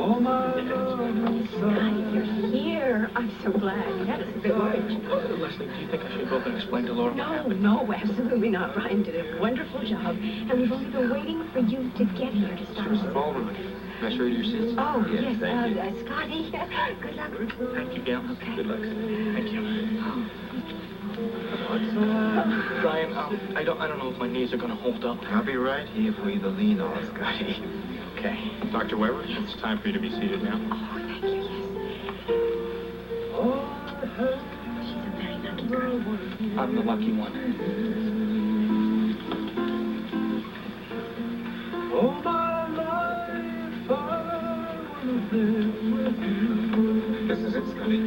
Oh, my love. Scotty, you're here. I'm so glad. That is a big word. Lesley, do you think I should go up and explain to Laura what happened? No, absolutely not. Brian did a wonderful job, and we've only been waiting for you to get here to start. Ballroom. Can I show you to your seats? Oh, yes. Thank you. Scotty, good luck. Thank you, Gail. Okay. Good luck. Thank you. Brian, I don't know if my knees are gonna hold up. I'll be right here for you to lean on, Scotty. Okay. Dr. Weber, it's time for you to be seated now. Oh, thank you, yes. She's a very lucky girl. I'm the lucky one. Oh, my life, I wanna live with you. This is it, Scotty.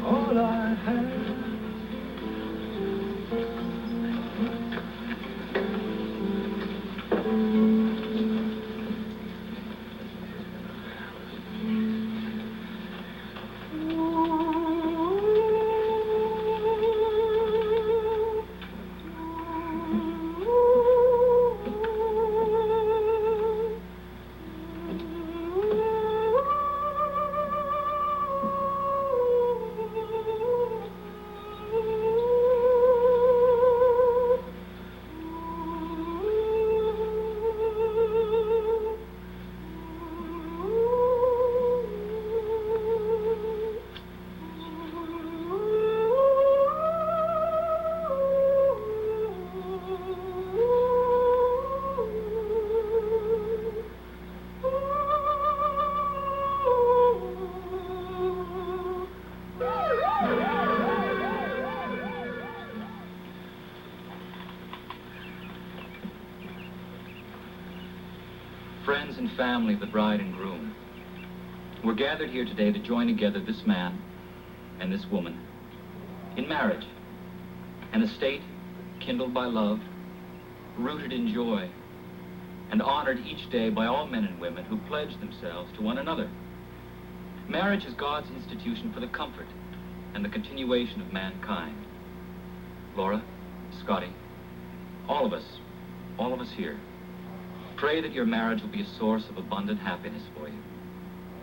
All I have. Friends and family of the bride and groom, we're gathered here today to join together this man and this woman in marriage, an estate kindled by love, rooted in joy, and honored each day by all men and women who pledge themselves to one another. Marriage is God's institution for the comfort and the continuation of mankind. Laura, Scotty, all of us here, pray that your marriage will be a source of abundant happiness for you,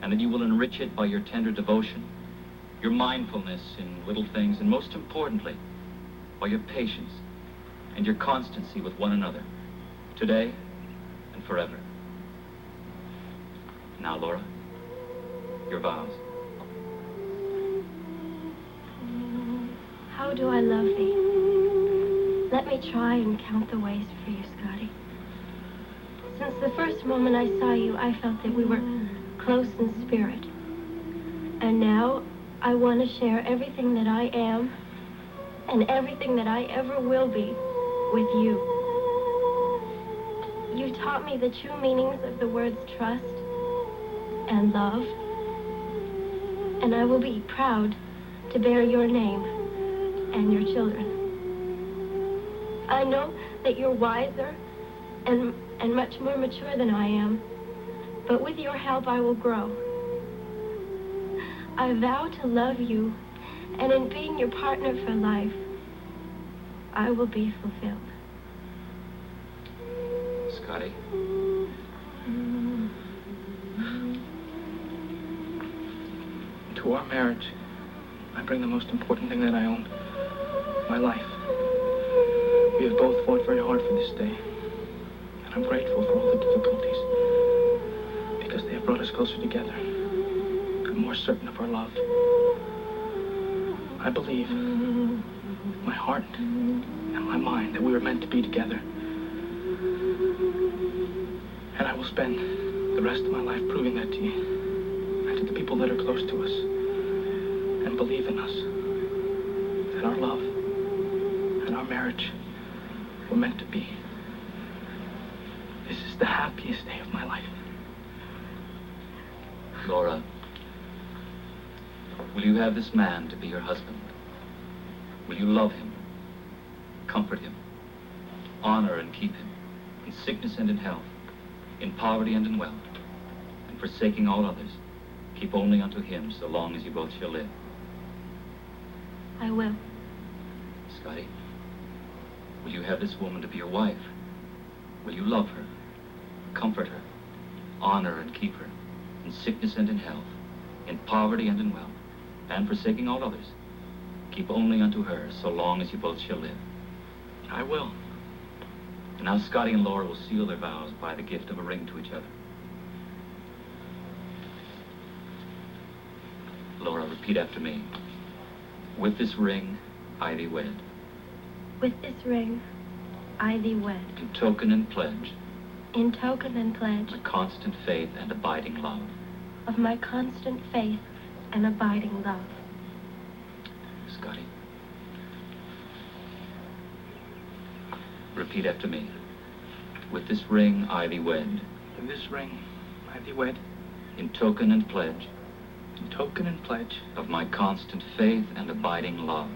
and that you will enrich it by your tender devotion, your mindfulness in little things, and most importantly, by your patience and your constancy with one another, today and forever. Now, Laura, your vows. How do I love thee? Let me try and count the ways for you, Scotty. Since the first moment I saw you, I felt that we were close in spirit. And now, I want to share everything that I am and everything that I ever will be with you. You taught me the true meanings of the words trust and love. And I will be proud to bear your name and your children. I know that you're wiser and much more mature than I am, but with your help I will grow. I vow to love you, and in being your partner for life, I will be fulfilled. Scotty. To our marriage, I bring the most important thing that I own, my life. We have both fought very hard for this day, and I'm grateful for all the difficulties, because they have brought us closer together. I'm more certain of our love. I believe, with my heart and my mind, that we were meant to be together. And I will spend the rest of my life proving that to you, and to the people that are close to us, and believe in us, that our love and our marriage were meant to be. This is the happiest day of my life. Laura, will you have this man to be your husband? Will you love him, comfort him, honor and keep him, in sickness and in health, in poverty and in wealth, and forsaking all others, keep only unto him so long as you both shall live? I will. Scotty, will you have this woman to be your wife? Will you love her, comfort her, honor and keep her, in sickness and in health, in poverty and in wealth, and forsaking all others, keep only unto her so long as you both shall live. I will. And now Scotty and Laura will seal their vows by the gift of a ring to each other. Laura, repeat after me. With this ring, I thee wed. With this ring, I thee wed. In token and pledge In token and pledge of constant faith and abiding love. of my constant faith and abiding love. Scotty. Repeat after me. With this ring, I thee wed. In this ring, I thee wed. In token and pledge In token and pledge of my constant faith and abiding love.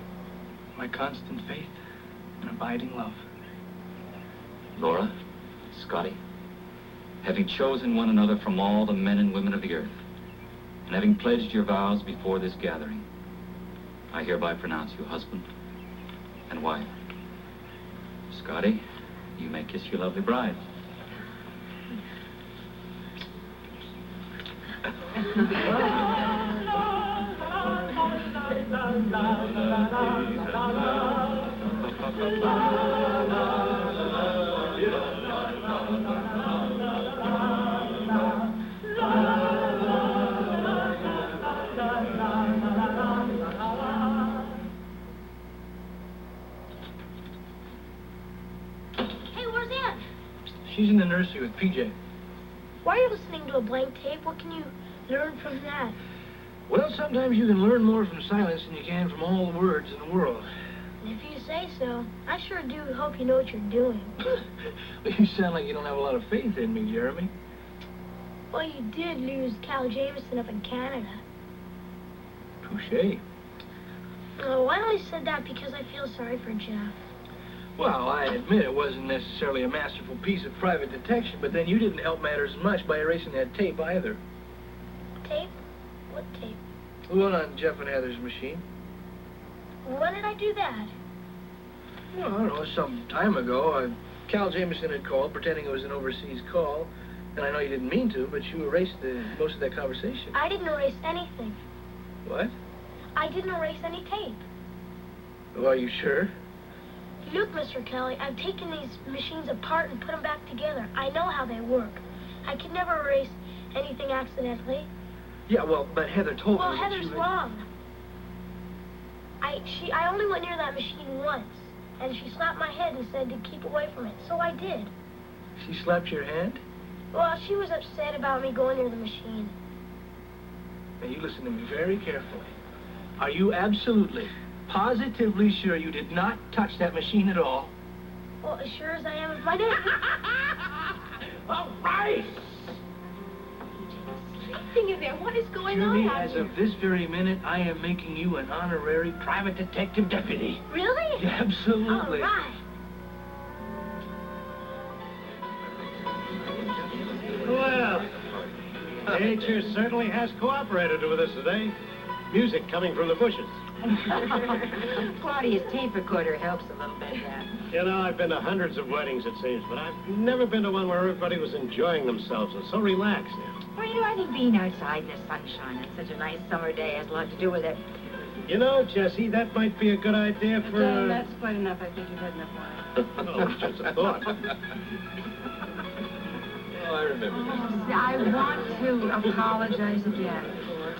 my constant faith and abiding love. Laura, Scotty, having chosen one another from all the men and women of the earth, and having pledged your vows before this gathering, I hereby pronounce you husband and wife. Scotty, you may kiss your lovely bride. Hey, where's Aunt? She's in the nursery with PJ. Why are you listening to a blank tape? What can you learn from that? Well, sometimes you can learn more from silence than you can from all the words in the world. If you say so, I sure do hope you know what you're doing. You sound like you don't have a lot of faith in me, Jeremy. Well, you did lose Cal Jameson up in Canada. Touche. Oh, I only said that because I feel sorry for Jeff. Well, I admit it wasn't necessarily a masterful piece of private detection, but then you didn't help matters much by erasing that tape either. Tape? What tape? The one on Jeff and Heather's machine. When did I do that? Well, I don't know, some time ago. Cal Jameson had called, pretending it was an overseas call. And I know you didn't mean to, but you erased most of that conversation. I didn't erase anything. What? I didn't erase any tape. Well, are you sure? Look, Mr. Kelly, I've taken these machines apart and put them back together. I know how they work. I could never erase anything accidentally. Yeah, well, but Heather told Well, me that Heather's you had- wrong. I only went near that machine once, and she slapped my head and said to keep away from it, so I did. She slapped your hand? Well, she was upset about me going near the machine. Now, you listen to me very carefully. Are you absolutely, positively sure you did not touch that machine at all? Well, as sure as I am of my name. All right! Sleeping in there. What is going Jeremy, on out as here? of this very minute, I am making you an honorary private detective deputy. Really? Yeah, absolutely. All right. Well, nature certainly has cooperated with us today. Music coming from the bushes. Claudia's tape recorder helps a little bit, yeah. You know, I've been to hundreds of weddings, it seems, but I've never been to one where everybody was enjoying themselves and so relaxed. Well, you know, I think being outside in the sunshine on such a nice summer day has a lot to do with it. You know, Jessie, that might be a good idea for... John, that's quite enough. I think you've had enough wine. Oh, it's just a thought. Oh, I remember this. I want to apologize again for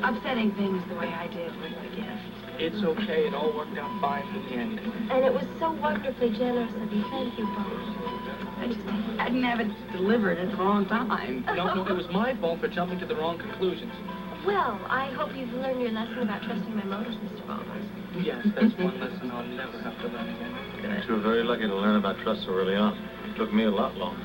upsetting things the way I did with the gift. It's okay. It all worked out fine in the end. And it was so wonderfully generous of you. Thank you, Bob. I just hadn't have it delivered at the wrong time. No, it was my fault for jumping to the wrong conclusions. Well, I hope you've learned your lesson about trusting my motives, Mr. Baldwin. Yes, that's one lesson I'll never have to learn again. You were very lucky to learn about trust so early on. It took me a lot longer.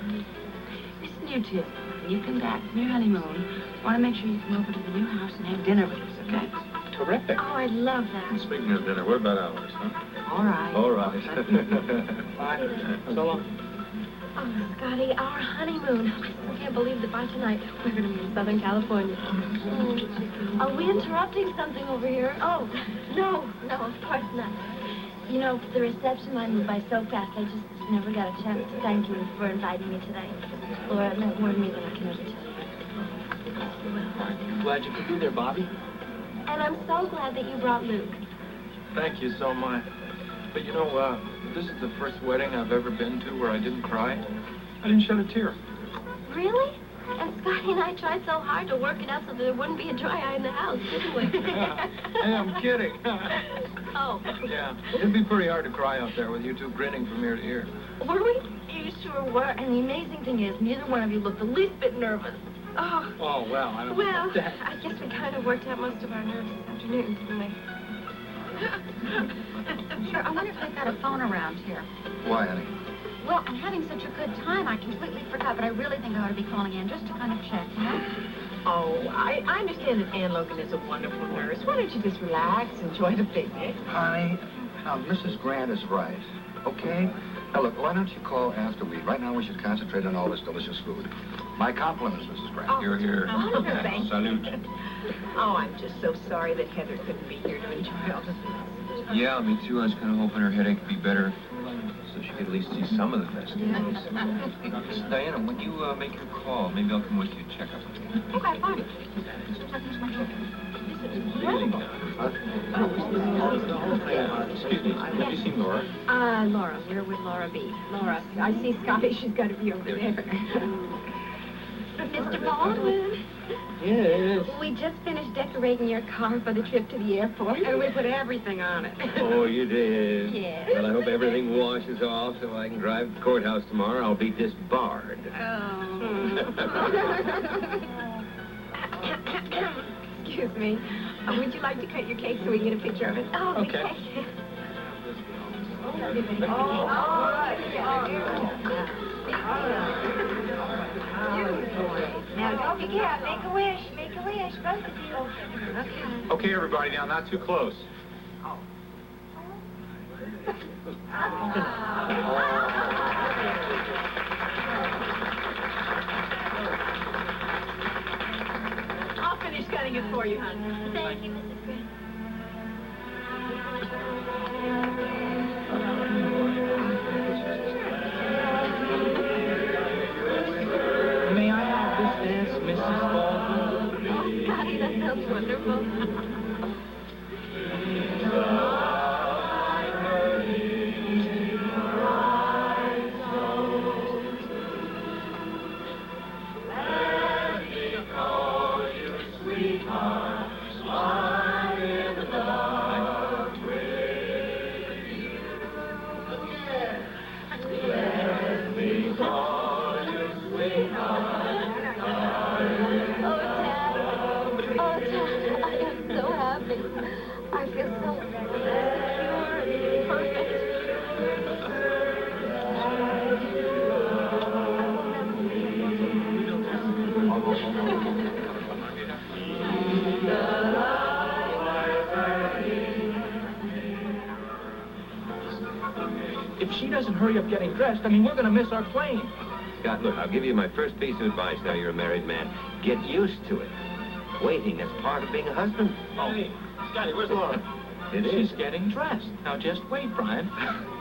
Listen, you two, when you come back from your honeymoon, I want to make sure you come over to the new house and have dinner with us, okay? Terrific. Oh, I'd love that. Speaking of dinner, what about ours, huh? All right. All right. Bye. So long. Oh, Scotty, our honeymoon. I still can't believe that by tonight we're going to be in Southern California. Oh, are we interrupting something over here? Oh, no, of course not. You know, the reception line moved by so fast, I just never got a chance to thank you for inviting me today. Laura, and that warned me that I can never tell you. Glad you could be there, Bobby. And I'm so glad that you brought Luke. Thank you so much. But you know, this is the first wedding I've ever been to where I didn't cry. I didn't shed a tear. Really? And Scotty and I tried so hard to work it out so that there wouldn't be a dry eye in the house, didn't we? Hey, I'm kidding. Oh. Yeah, it'd be pretty hard to cry out there with you two grinning from ear to ear. Were we? You sure were. And the amazing thing is, neither one of you looked the least bit nervous. Oh. Oh, well, I don't know Well, about that. I guess we kind of worked out most of our nerves this afternoon, didn't we? Sure, I wonder if they've got a phone around here. Why, honey? Well, I'm having such a good time, I completely forgot, but I really think I ought to be calling in just to kind of check, you know? Oh, I understand that Ann Logan is a wonderful nurse. Why don't you just relax, enjoy the picnic? Honey, now, Mrs. Grant is right, okay? Now, look, why don't you call after we... Right now, we should concentrate on all this delicious food. My compliments, Mrs. Grant. Oh. You're here. Oh, thank you. Salute. Oh, I'm just so sorry that Heather couldn't be here to enjoy all the food. Yeah, me too. I was kind of hoping her headache would be better so she could at least see some of the festivities. Listen, Diana, when you make your call, maybe I'll come with you to check up. Okay, fine. Really now? Excuse me. Have you seen Laura? Laura, where would Laura be? Laura, I see Scotty. She's got to be over there. Mr. Baldwin, Yes. we just finished decorating your car for the trip to the airport. And we put everything on it. Oh, you did? Yes. Well, I hope everything washes off so I can drive to the courthouse tomorrow. I'll be disbarred. Excuse me. Would you like to cut your cake so we can get a picture of it? Oh, Okay. Now, don't forget, make a wish, both of you. Okay. Okay, everybody, now not too close. I'll finish cutting it for you, honey. Thank you, Mrs. Grant. May I have this dance, Mrs. Baldwin? Oh, Scotty, that sounds wonderful. If she doesn't hurry up getting dressed, I mean, we're going to miss our plane. Scott, look, I'll give you my first piece of advice now you're a married man. Get used to it. Waiting is part of being a husband. Oh, hey, Scotty, where's Laura? She's getting dressed. Now, just wait, Brian.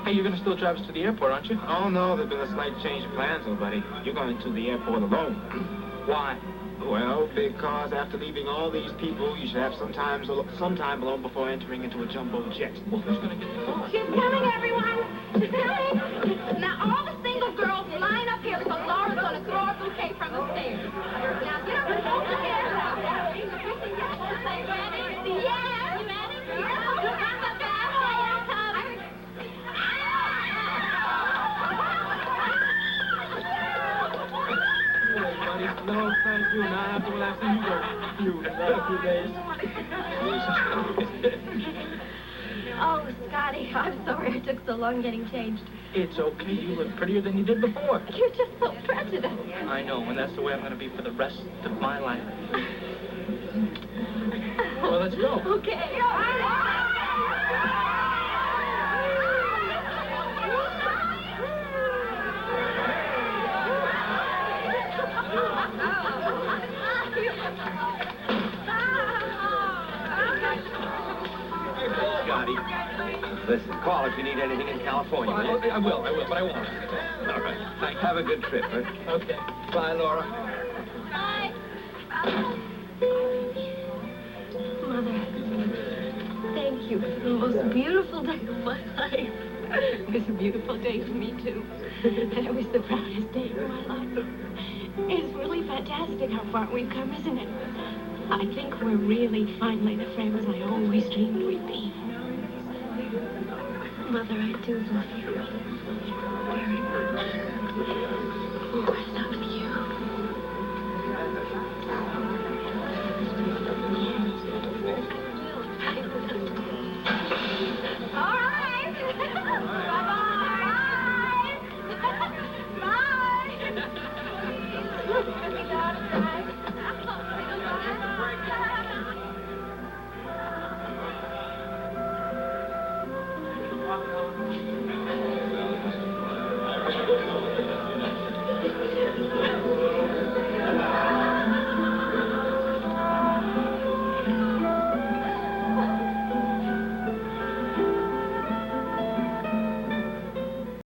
Hey, you're going to still drive us to the airport, aren't you? Oh, no, there's been a slight change of plans, old buddy. You're going to the airport alone. Why? Well, because after leaving all these people, you should have some time alone before entering into a jumbo jet. Well, who's going to get the She's coming, everyone. She's coming. Now, all the single girls line up here because Laura's going to throw a bouquet from the stairs. Now, get over to both the stairs. No, thank you. Now, after what I've seen you go through the last few days. Oh, Scotty, I'm sorry I took so long getting changed. It's okay. You look prettier than you did before. You're just so prejudiced. I know, and that's the way I'm going to be for the rest of my life. Well, let's go. Okay. Scotty, listen, call if you need anything in California. I will, but I won't. All right. Have a good trip, huh? Okay. Bye, Laura. Bye. Mother, thank you for the most beautiful day of my life. It was a beautiful day for me, too. And it was the proudest day of my life. It's really fantastic how far we've come, isn't it? I think we're really finally the friends I always dreamed we'd be. Mother, I do love you very much. Oh, I love you. All right. Bye-bye. Bye.